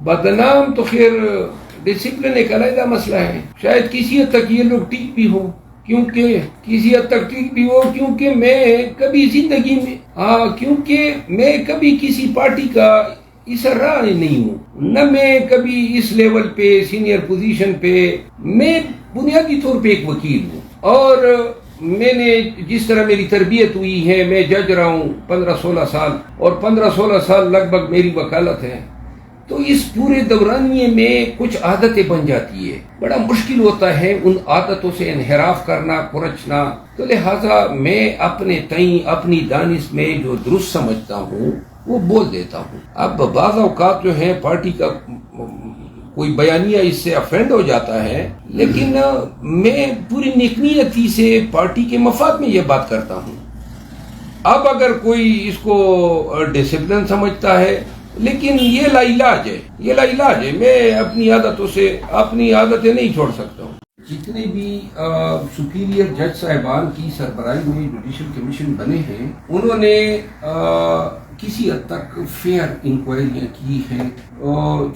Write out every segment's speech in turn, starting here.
بدنام تو خیر ڈسپلن ایک علیحدہ مسئلہ ہے، شاید کسی حد تک یہ لوگ ٹھیک بھی ہو، کیونکہ میں کبھی زندگی میں کبھی کسی پارٹی کا اس راہ نہیں ہوں، نہ میں کبھی اس لیول پہ سینئر پوزیشن پہ، میں بنیادی طور پہ ایک وکیل ہوں، اور میں نے جس طرح میری تربیت ہوئی ہے، میں جج رہا ہوں 15-16 سال، اور 15-16 سال لگ بھگ میری وکالت ہے، تو اس پورے دورانیے میں کچھ عادتیں بن جاتی ہے، بڑا مشکل ہوتا ہے ان عادتوں سے انحراف کرنا، کھرچنا، تو لہٰذا میں اپنے تئیں اپنی دانش میں جو درست سمجھتا ہوں وہ بول دیتا ہوں۔ اب بعض اوقات جو ہے پارٹی کا کوئی بیانیہ اس سے افینڈ ہو جاتا ہے، لیکن میں پوری نیکنیتی سے پارٹی کے مفاد میں یہ بات کرتا ہوں۔ اب اگر کوئی اس کو ڈسپلن سمجھتا ہے، لیکن یہ لا علاج ہے، میں اپنی عادتیں نہیں چھوڑ سکتا ہوں۔ جتنے بھی سپیریئر جج صاحبان کی سربراہی میں جوڈیشل کمیشن بنے ہیں، انہوں نے کسی حد تک فیئر انکوائریاں کی ہیں،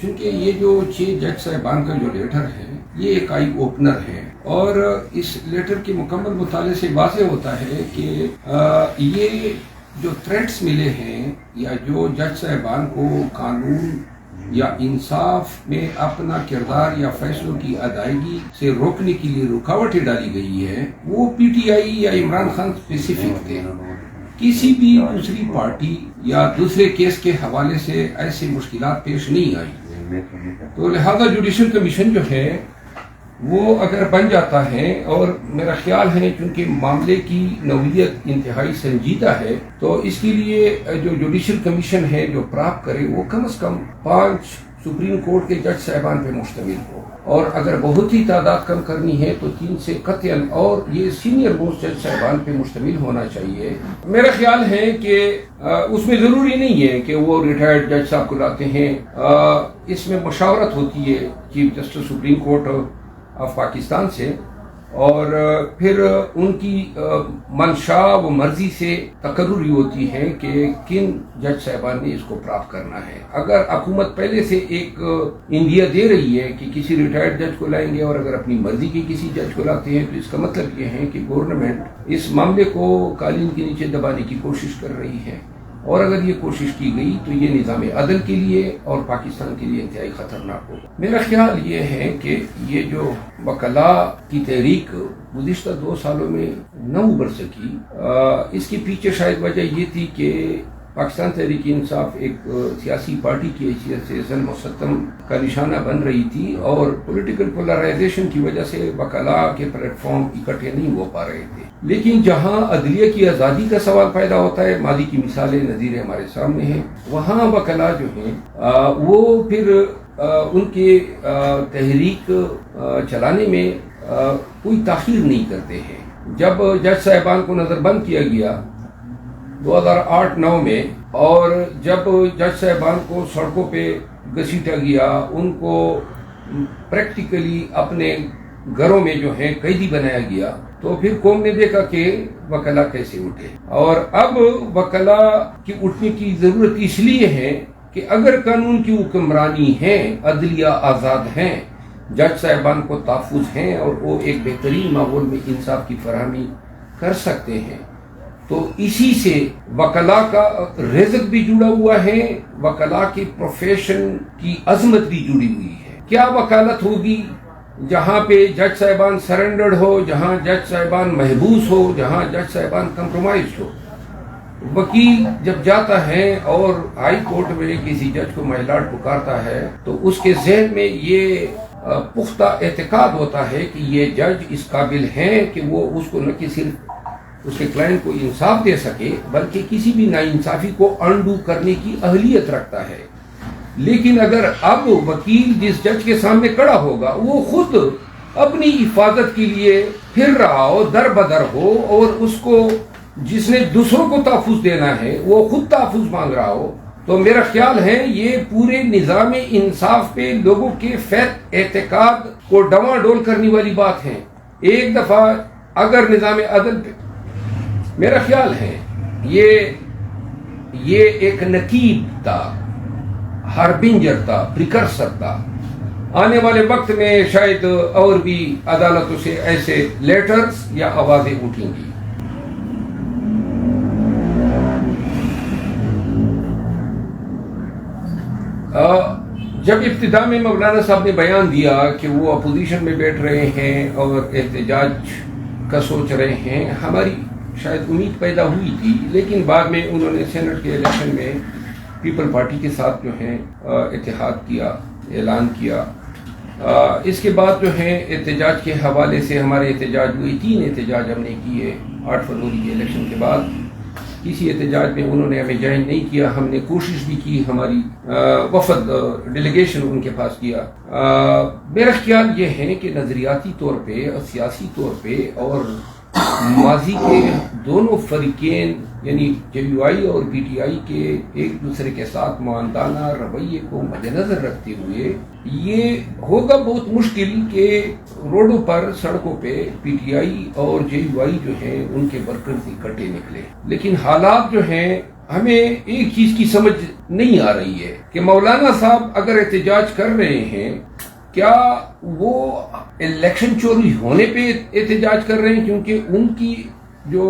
چونکہ یہ جو 6 جج صاحبان کا جو لیٹر ہے یہ ایک آئی اوپنر ہے، اور اس لیٹر کے مکمل مطالعے سے واضح ہوتا ہے کہ یہ جو تھریٹس ملے ہیں، یا جو جج صاحبان کو قانون یا انصاف میں اپنا کردار یا فیصلوں کی ادائیگی سے روکنے کے لیے رکاوٹیں ڈالی گئی ہے، وہ پی ٹی آئی یا عمران خان اسپیسیفک تھے، کسی بھی دوسری پارٹی یا دوسرے کیس کے حوالے سے ایسی مشکلات پیش نہیں آئی۔ تو لہذا جوڈیشل کمیشن جو ہے وہ اگر بن جاتا ہے، اور میرا خیال ہے چونکہ معاملے کی نوعیت انتہائی سنجیدہ ہے، تو اس کے لیے جو جوڈیشل کمیشن ہے جو پراپت کرے وہ کم از کم 5 سپریم کورٹ کے جج صاحبان پہ مشتمل ہو، اور اگر بہت ہی تعداد کم کرنی ہے تو 3 سے قطعاً اور یہ سینئر موسٹ جج صاحبان پہ مشتمل ہونا چاہیے۔ میرا خیال ہے کہ اس میں ضروری نہیں ہے کہ وہ ریٹائرڈ جج صاحب کو لاتے ہیں، اس میں مشاورت ہوتی ہے chief justice supreme court of Pakistan سے، اور پھر ان کی منشا و مرضی سے تقرری ہوتی ہے کہ کن جج صاحبان نے اس کو پراپت کرنا ہے۔ اگر حکومت پہلے سے ایک انڈیا دے رہی ہے کہ کسی ریٹائرڈ جج کو لائیں گے، اور اگر اپنی مرضی کے کسی جج کو لاتے ہیں، تو اس کا مطلب یہ ہے کہ گورنمنٹ اس معاملے کو قالین کے نیچے دبانے کی کوشش کر رہی ہے، اور اگر یہ کوشش کی گئی تو یہ نظام عدل کے لیے اور پاکستان کے لیے انتہائی خطرناک ہوگا۔ میرا خیال یہ ہے کہ یہ جو وکلاء کی تحریک گزشتہ 2 سالوں میں نہ ابھر سکی، اس کے پیچھے شاید وجہ یہ تھی کہ پاکستان تحریک انصاف ایک سیاسی پارٹی کی حیثیت سے ظلم و ستم کا نشانہ بن رہی تھی، اور پولیٹیکل پولرائزیشن کی وجہ سے وکلاء کے پلیٹ فارم اکٹھے نہیں ہو پا رہے تھے۔ لیکن جہاں عدلیہ کی آزادی کا سوال پیدا ہوتا ہے، ماضی کی مثالیں نظیر ہمارے سامنے ہیں، وہاں وکلاء جو ہیں وہ پھر ان کے تحریک چلانے میں کوئی تاخیر نہیں کرتے ہیں۔ جب جج صاحبان کو نظر بند کیا گیا 2008-9 میں، اور جب جج صاحبان کو سڑکوں پہ گھسیٹا گیا، ان کو پریکٹیکلی اپنے گھروں میں جو ہے قیدی بنایا گیا، تو پھر قوم نے دیکھا کہ وکلاء کیسے اٹھے، اور اب وکلاء کی اٹھنے کی ضرورت اس لیے ہے کہ اگر قانون کی حکمرانی ہے، عدلیہ آزاد ہیں، جج صاحبان کو تحفظ ہیں، اور وہ ایک بہترین ماحول میں انصاف کی فراہمی کر سکتے ہیں، تو اسی سے وکلاء کا رزق بھی جڑا ہوا ہے، وکلاء کی پروفیشن کی عظمت بھی جڑی ہوئی ہے۔ کیا وکالت ہوگی جہاں پہ جج صاحبان سرنڈرڈ ہو، جہاں جج صاحبان محبوس ہو، جہاں جج صاحبان کمپرومائزڈ ہو؟ وکیل جب جاتا ہے اور ہائی کورٹ میں کسی جج کو مہلاٹ پکارتا ہے، تو اس کے ذہن میں یہ پختہ اعتقاد ہوتا ہے کہ یہ جج اس قابل ہیں کہ وہ اس کو نہ کہ صرف اس کے کلائنٹ کو انصاف دے سکے، بلکہ کسی بھی ناانصافی کو انڈو کرنے کی اہلیت رکھتا ہے۔ لیکن اگر اب وکیل جس جج کے سامنے کھڑا ہوگا وہ خود اپنی حفاظت کے لیے پھر رہا ہو، در بدر ہو، اور اس کو جس نے دوسروں کو تحفظ دینا ہے وہ خود تحفظ مانگ رہا ہو، تو میرا خیال ہے یہ پورے نظام انصاف پہ لوگوں کے فیض اعتقاد کو ڈواڈول کرنے والی بات ہے۔ ایک دفعہ اگر نظام عدل پہ میرا خیال ہے یہ ایک نقیب تھا، ہاربنجر تھا، پریکرسر تھا. آنے والے وقت میں شاید اور بھی عدالتوں سے ایسے لیٹرز یا آوازیں اٹھیں گی. جب ابتدا میں مولانا صاحب نے بیان دیا کہ وہ اپوزیشن میں بیٹھ رہے ہیں اور احتجاج کا سوچ رہے ہیں، ہماری شاید امید پیدا ہوئی تھی، لیکن بعد میں انہوں نے سینٹ کے الیکشن میں پیپل پارٹی کے ساتھ جو ہے اتحاد کیا، اعلان کیا. اس کے بعد جو ہے احتجاج کے حوالے سے ہمارے احتجاج ہوئی، 3 احتجاج ہم نے کیے 8 فروری کے الیکشن کے بعد. کسی احتجاج میں انہوں نے ہمیں جوائن نہیں کیا، ہم نے کوشش بھی کی، ہماری وفد ڈیلیگیشن ان کے پاس کیا. میرا خیال یہ ہے کہ نظریاتی طور پہ اور سیاسی طور پہ اور ماضی کے دونوں فریقین یعنی جے یو آئی اور پی ٹی آئی کے ایک دوسرے کے ساتھ معاندانہ رویے کو مد نظر رکھتے ہوئے یہ ہوگا بہت مشکل کہ روڈوں پر، سڑکوں پہ پی ٹی آئی اور جے یو آئی جو ہیں ان کے ورکرز اکٹھے نکلے. لیکن حالات جو ہیں ہمیں ایک چیز کی سمجھ نہیں آ رہی ہے کہ مولانا صاحب اگر احتجاج کر رہے ہیں، کیا وہ الیکشن چوری ہونے پہ احتجاج کر رہے ہیں؟ کیونکہ ان کی جو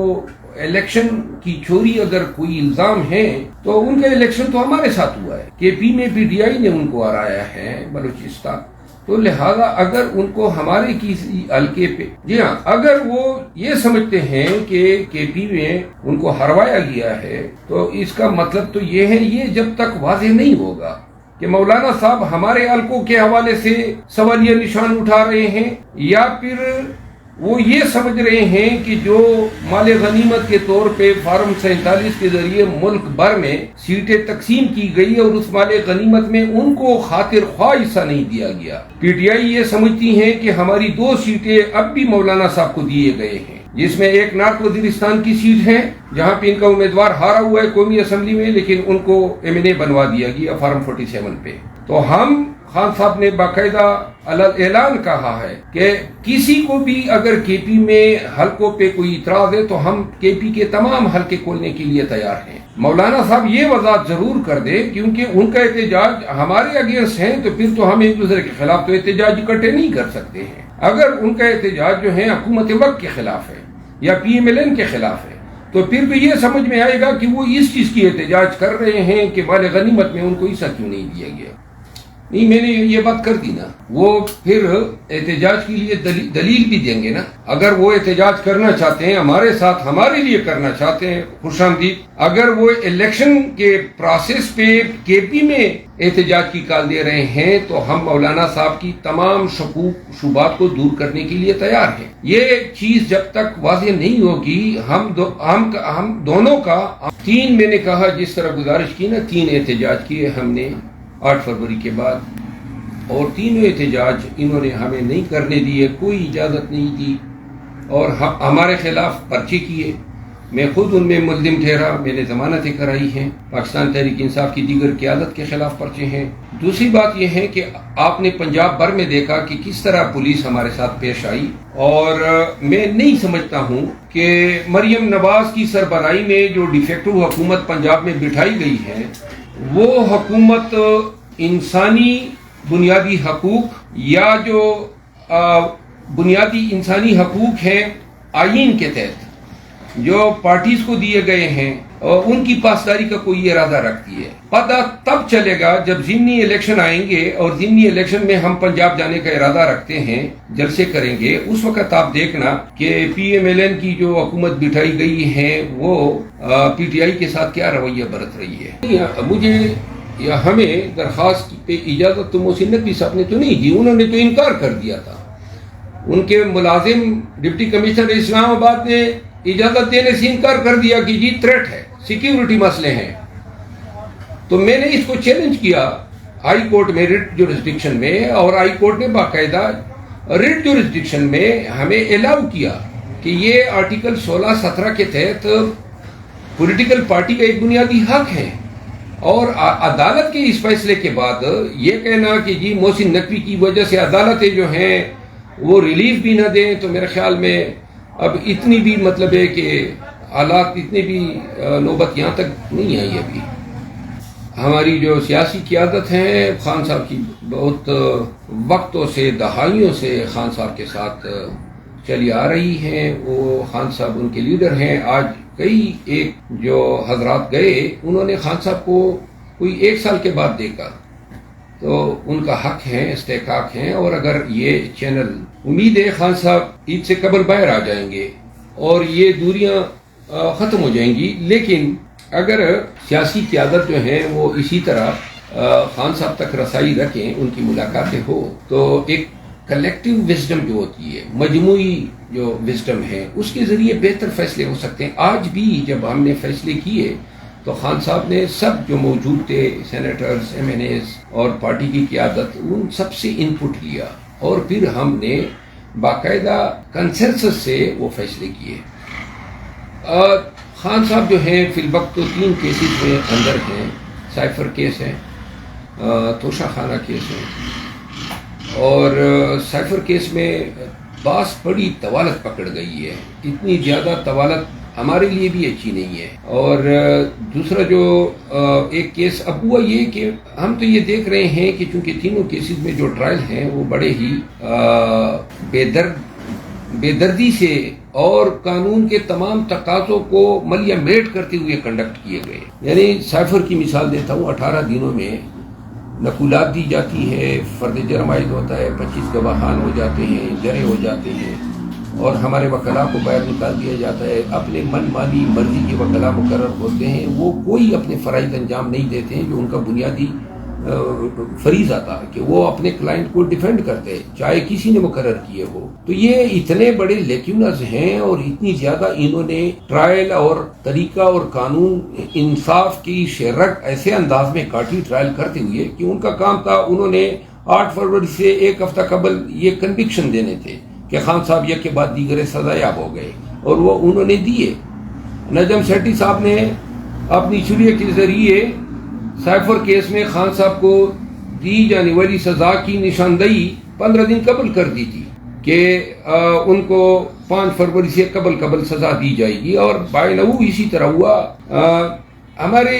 الیکشن کی چوری اگر کوئی الزام ہے تو ان کا الیکشن تو ہمارے ساتھ ہوا ہے، کے پی میں پی ٹی آئی نے ان کو ہرایا ہے بلوچستان. تو لہذا اگر ان کو ہمارے کسی حلقے پہ، جی ہاں، اگر وہ یہ سمجھتے ہیں کہ کے پی میں ان کو ہروایا گیا ہے تو اس کا مطلب تو یہ ہے، یہ جب تک واضح نہیں ہوگا کہ مولانا صاحب ہمارے حلقوں کے حوالے سے سوالیہ نشان اٹھا رہے ہیں یا پھر وہ یہ سمجھ رہے ہیں کہ جو مال غنیمت کے طور پہ فارم 47 کے ذریعے ملک بھر میں سیٹیں تقسیم کی گئی اور اس مال غنیمت میں ان کو خاطر خواہ حصہ نہیں دیا گیا. پی ٹی آئی یہ سمجھتی ہیں کہ ہماری 2 سیٹیں اب بھی مولانا صاحب کو دیے گئے ہیں، جس میں ایک نارتھ وزیرستان کی سیٹ ہے جہاں پہ ان کا امیدوار ہارا ہوا ہے قومی اسمبلی میں، لیکن ان کو ایم این اے بنوا دیا گیا فارم 47 پہ. تو ہم خان صاحب نے باقاعدہ اعلان کہا ہے کہ کسی کو بھی اگر کے پی میں حلقوں پہ کوئی اعتراض ہے تو ہم کے پی کے تمام حلقے کھولنے کے لیے تیار ہیں. مولانا صاحب یہ وضاحت ضرور کر دے، کیونکہ ان کا احتجاج ہمارے اگینسٹ ہے تو پھر تو ہم ایک دوسرے کے خلاف تو احتجاج اکٹھے نہیں کر سکتے ہیں. اگر ان کا احتجاج جو ہے حکومت وقت کے خلاف ہے یا پی ایم ایل این کے خلاف ہے تو پھر بھی یہ سمجھ میں آئے گا کہ وہ اس چیز کی احتجاج کر رہے ہیں کہ مال غنیمت میں ان کو حصہ کیوں نہیں دیا گیا. نہیں، میں نے یہ بات کر دی نا، وہ پھر احتجاج کے لیے دلیل بھی دیں گے نا. اگر وہ احتجاج کرنا چاہتے ہیں ہمارے ساتھ، ہمارے لیے کرنا چاہتے ہیں، خوش آمدید. اگر وہ الیکشن کے پروسیس پہ کے پی میں احتجاج کی کال دے رہے ہیں تو ہم مولانا صاحب کی تمام شکوک شبہات کو دور کرنے کے لیے تیار ہیں. یہ چیز جب تک واضح نہیں ہوگی ہم دونوں کا 3 میں نے کہا جس طرح گزارش کی نا، 3 احتجاج کیے ہم نے 8 فروری کے بعد، اور 3 احتجاج انہوں نے ہمیں نہیں کرنے دیے، کوئی اجازت نہیں دی اور ہمارے خلاف پرچے کیے. میں خود ان میں ملزم ٹھہرا، میں نے ضمانتیں کرائی ہیں. پاکستان تحریک انصاف کی دیگر قیادت کے خلاف پرچے ہیں. دوسری بات یہ ہے کہ آپ نے پنجاب بھر میں دیکھا کہ کس طرح پولیس ہمارے ساتھ پیش آئی، اور میں نہیں سمجھتا ہوں کہ مریم نواز کی سربراہی میں جو ڈیفیکٹو حکومت پنجاب میں بٹھائی گئی ہے وہ حکومت انسانی بنیادی حقوق یا جو بنیادی انسانی حقوق ہیں آئین کے تحت جو پارٹیز کو دیے گئے ہیں ان کی پاسداری کا کوئی ارادہ رکھتی ہے. پتہ تب چلے گا جب ضمنی الیکشن آئیں گے، اور ضمنی الیکشن میں ہم پنجاب جانے کا ارادہ رکھتے ہیں، جلسے کریں گے. اس وقت آپ دیکھنا کہ پی ایم ایل این کی جو حکومت بٹھائی گئی ہے وہ پی ٹی آئی کے ساتھ کیا رویہ برت رہی ہے. مجھے یا ہمیں درخواست پہ اجازت تو محسن نقوی صاحب نے تو نہیں دی، انہوں نے تو انکار کر دیا تھا. ان کے ملازم ڈپٹی کمشنر اسلام آباد نے اجازت دینے سے انکار کر دیا کہ جی تھریٹ ہے، سیکیورٹی مسئلے ہیں. تو میں نے اس کو چیلنج کیا ہائی کورٹ میں، ریٹ جورسڈکشن میں، اور ہائی کورٹ نے باقاعدہ ریٹ جورسڈکشن میں ہمیں الاؤ کیا کہ یہ آرٹیکل 16-17 کے تحت پولیٹیکل پارٹی کا ایک بنیادی حق ہے. اور عدالت کے اس فیصلے کے بعد یہ کہنا کہ جی محسن نقوی کی وجہ سے عدالتیں جو ہیں وہ ریلیف بھی نہ دیں، تو میرے خیال میں اب اتنی بھی مطلب ہے کہ حالات اتنی بھی نوبت یہاں تک نہیں آئی ابھی. ہماری جو سیاسی قیادت ہے خان صاحب کی بہت وقتوں سے دہائیوں سے خان صاحب کے ساتھ چلی آ رہی ہیں. وہ خان صاحب ان کے لیڈر ہیں. آج کئی ایک جو حضرات گئے انہوں نے خان صاحب کو کوئی 1 سال کے بعد دیکھا تو ان کا حق ہے, استحقاق ہیں. اور اگر یہ چینل امید ہے خان صاحب عید سے قبل باہر آ جائیں گے اور یہ دوریاں ختم ہو جائیں گی. لیکن اگر سیاسی قیادت جو ہے وہ اسی طرح خان صاحب تک رسائی رکھیں, ان کی ملاقاتیں ہو تو ایک کلیکٹیو وزڈم جو ہوتی ہے, مجموعی جو وزڈم ہے, اس کے ذریعے بہتر فیصلے ہو سکتے ہیں. آج بھی جب ہم نے فیصلے کیے تو خان صاحب نے سب جو موجود تھے سینیٹرز, ایم این ایز اور پارٹی کی قیادت, ان سب سے ان پٹ لیا اور پھر ہم نے باقاعدہ کنسنسس سے وہ فیصلے کیے. خان صاحب جو ہیں فی الوقت تو 3 کیسز میں اندر ہیں. سائفر کیس ہے, توشہ خانہ کیس ہے, اور سائفر کیس میں باس بڑی طوالت پکڑ گئی ہے. اتنی زیادہ طوالت ہمارے لیے بھی اچھی نہیں ہے. اور دوسرا جو ایک کیس اب ہوا یہ کہ ہم تو یہ دیکھ رہے ہیں کہ چونکہ تینوں کیسز میں جو ٹرائل ہیں وہ بڑے ہی بے دردی سے اور قانون کے تمام تقاضوں کو ملیہ میٹ کرتے ہوئے کنڈکٹ کیے گئے. یعنی سائفر کی مثال دیتا ہوں, 18 دنوں میں نقولات دی جاتی ہے, فرد جرم عائد ہوتا ہے, 25 گواہان ہو جاتے ہیں, جرے ہو جاتے ہیں, اور ہمارے وکلاء کو باہر نکال دیا جاتا ہے. اپنے من مانی مرضی کے وکلاء مقرر ہوتے ہیں, وہ کوئی اپنے فرائض انجام نہیں دیتے ہیں جو ان کا بنیادی فریضہ تھا کہ وہ اپنے کلائنٹ کو ڈیفینڈ کرتے چاہے کسی نے مقرر کیے ہو. تو یہ اتنے بڑے لیکونز ہیں اور اتنی زیادہ انہوں نے ٹرائل اور طریقہ اور قانون انصاف کی شرک ایسے انداز میں کاٹی ٹرائل کرتے ہوئے کہ ان کا کام تھا, انہوں نے 8 فروری سے 1 ہفتہ قبل یہ کنوکشن دینے تھے کہ خان صاحب یک کے بعد دیگر سزا یاب ہو گئے, اور وہ انہوں نے دیے. نجم سیٹھی صاحب نے اپنی شریعت کے ذریعے سائفر کیس میں خان صاحب کو دی جانے والی سزا کی نشاندہی 15 دن قبل کر دی تھی کہ ان کو 5 فروری سے قبل سزا دی جائے گی, اور بائنو اسی طرح ہوا. ہمارے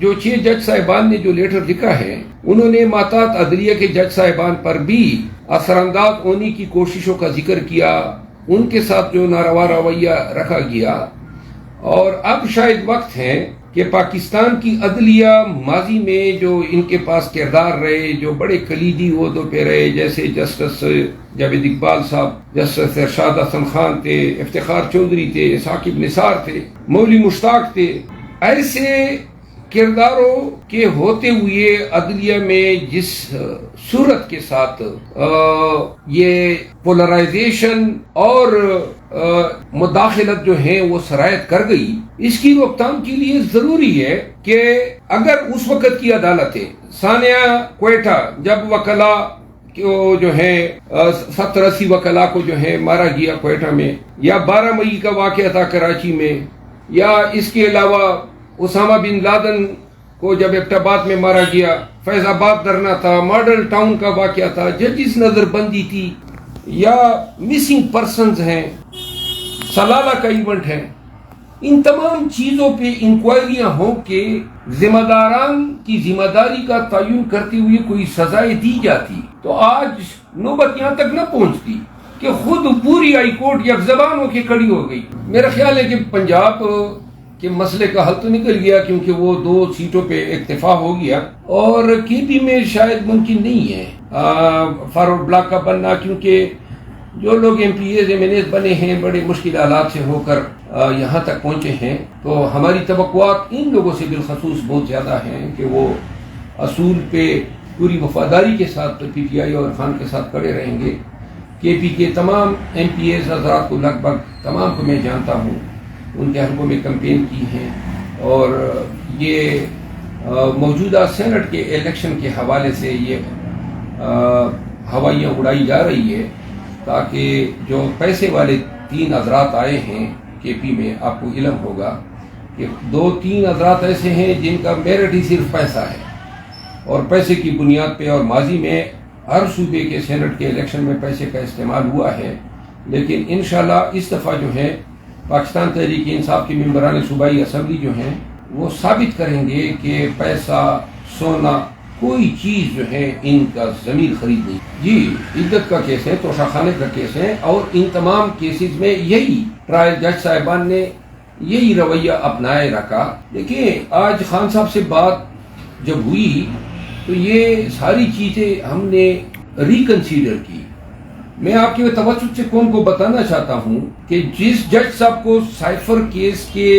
جو 6 جج صاحبان نے جو لیٹر لکھا ہے انہوں نے محتاط عدلیہ کے جج صاحبان پر بھی اثر انداز ہونے کی کوششوں کا ذکر کیا, ان کے ساتھ جو ناروا رویہ رکھا گیا. اور اب شاید وقت ہے کہ پاکستان کی عدلیہ ماضی میں جو ان کے پاس کردار رہے, جو بڑے کلیدی عہدوں پہ رہے, جیسے جسٹس جاوید اقبال صاحب, جسٹس ارشاد حسن خان تھے, افتخار چودھری تھے, ثاقب نثار تھے, مولوی مشتاق تھے, ایسے کرداروں کے ہوتے ہوئے عدلیہ میں جس صورت کے ساتھ یہ پولرائزیشن اور مداخلت جو ہے وہ سرایت کر گئی, اس کی روک تھام کے لیے ضروری ہے کہ اگر اس وقت کی عدالتیں ثانیہ کوئٹہ جب وکلاء جو ہے 70-80 وکلاء کو جو ہے مارا گیا کوئٹہ میں, یا 12 مئی کا واقعہ تھا کراچی میں, یا اس کے علاوہ اسامہ بن لادن کو جب ایبٹ آباد میں مارا گیا, فیض آباد دھرنا تھا, ماڈل ٹاؤن کا واقعہ تھا, ججز نظر بندی تھی, یا مسنگ پرسنز ہیں, سلالہ کا ایونٹ ہے, ان تمام چیزوں پہ انکوائریاں ہوں کہ ذمہ داران کی ذمہ داری کا تعین کرتے ہوئے کوئی سزائیں دی جاتی تو آج نوبت یہاں تک نہ پہنچتی کہ خود پوری ہائی کورٹ یک زبان ہو کے کھڑی ہو گئی. میرا خیال ہے کہ پنجاب کے مسئلے کا حل تو نکل گیا کیونکہ وہ 2 سیٹوں پہ اکتفا ہو گیا, اور کے پی میں شاید ممکن نہیں ہے فارورڈ بلاک کا بننا, کیونکہ جو لوگ MPAs MNAs بنے ہیں بڑے مشکل حالات سے ہو کر یہاں تک پہنچے ہیں. تو ہماری توقعات ان لوگوں سے بالخصوص بہت زیادہ ہیں کہ وہ اصول پہ پوری وفاداری کے ساتھ پی ٹی آئی اور خان کے ساتھ کھڑے رہیں گے. کے پی کے تمام ایم پی ایز حضرات کو لگ بھگ تمام کو میں جانتا ہوں, ان کے حلقوں میں کمپین کی ہیں, اور یہ موجودہ سینٹ کے الیکشن کے حوالے سے یہ ہوائیاں اڑائی جا رہی ہے تاکہ جو پیسے والے 3 حضرات آئے ہیں کے پی میں, آپ کو علم ہوگا کہ 2-3 حضرات ایسے ہیں جن کا میرٹ ہی صرف پیسہ ہے, اور پیسے کی بنیاد پہ, اور ماضی میں ہر صوبے کے سینٹ کے الیکشن میں پیسے کا استعمال ہوا ہے. لیکن انشاءاللہ اس دفعہ جو ہے پاکستان تحریک انصاف کی ممبران صوبائی اسمبلی جو ہیں وہ ثابت کریں گے کہ پیسہ سونا کوئی چیز جو ہے ان کا ضمیر خرید نہیں. جی عدت کا کیس ہے, توشہ خانے کا کیس ہے, اور ان تمام کیسز میں یہی ٹرائل جج صاحبان نے یہی رویہ اپنائے رکھا. دیکھیں آج خان صاحب سے بات جب ہوئی تو یہ ساری چیزیں ہم نے ریکنسیڈر کی. میں آپ کے توسط سے قوم کو بتانا چاہتا ہوں کہ جس جج صاحب کو سائفر کیس کے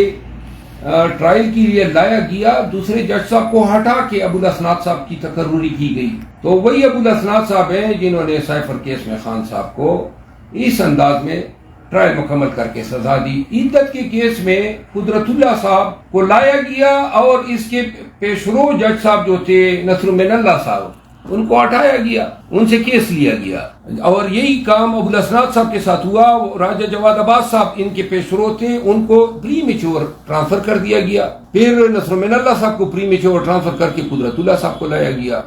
ٹرائل کے لیے لایا گیا, دوسرے جج صاحب کو ہٹا کے ابو الاسناد صاحب کی تقرری کی گئی. تو وہی ابو الاسناد صاحب ہیں جنہوں نے سائفر کیس میں خان صاحب کو اس انداز میں ٹرائل مکمل کر کے سزا دی. عدت کے کیس میں قدرت اللہ صاحب کو لایا گیا اور اس کے پیشرو جج صاحب جو تھے نصر من اللہ صاحب, ان کو ہٹایا گیا, ان سے کیس لیا گیا. اور یہی کام ابو الاسناد صاحب کے ساتھ ہوا. راجہ جواد عباس صاحب ان کے پیشرو تھے, ان کو پری میچور ٹرانسفر کر دیا گیا. پھر نصر من اللہ صاحب کو پری میچور ٹرانسفر کر کے قدرت اللہ صاحب کو لایا گیا.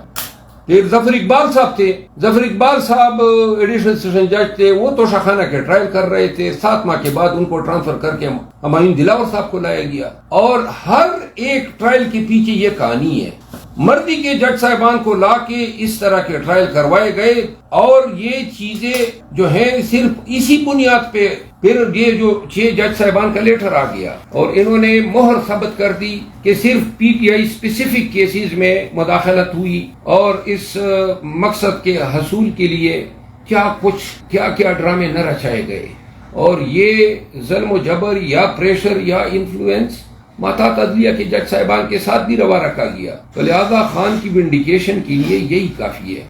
پھر ظفر اقبال صاحب تھے, ظفر اقبال صاحب ایڈیشنل سیشن جج تھے, وہ توشہ خانہ کے ٹرائل کر رہے تھے. 7 ماہ کے بعد ان کو ٹرانسفر کر کے ہمایوں دلاور صاحب کو لایا گیا. اور ہر ایک ٹرائل کے پیچھے یہ کہانی ہے. مردی کے جج صاحبان کو لا کے اس طرح کے ٹرائل کروائے گئے, اور یہ چیزیں جو ہیں صرف اسی بنیاد پہ پھر یہ جو 6 جج صاحبان کا لیٹر آ گیا اور انہوں نے مہر ثبت کر دی کہ صرف P T I specific cases میں مداخلت ہوئی, اور اس مقصد کے حصول کے لیے کیا ڈرامے نہ رچائے گئے. اور یہ ظلم و جبر یا پریشر یا انفلوئنس ماتحت عدلیہ کے جج صاحبان کے ساتھ بھی روا رکھا گیا. تو لہذا خان کی ونڈیکیشن کے لیے یہی کافی ہے.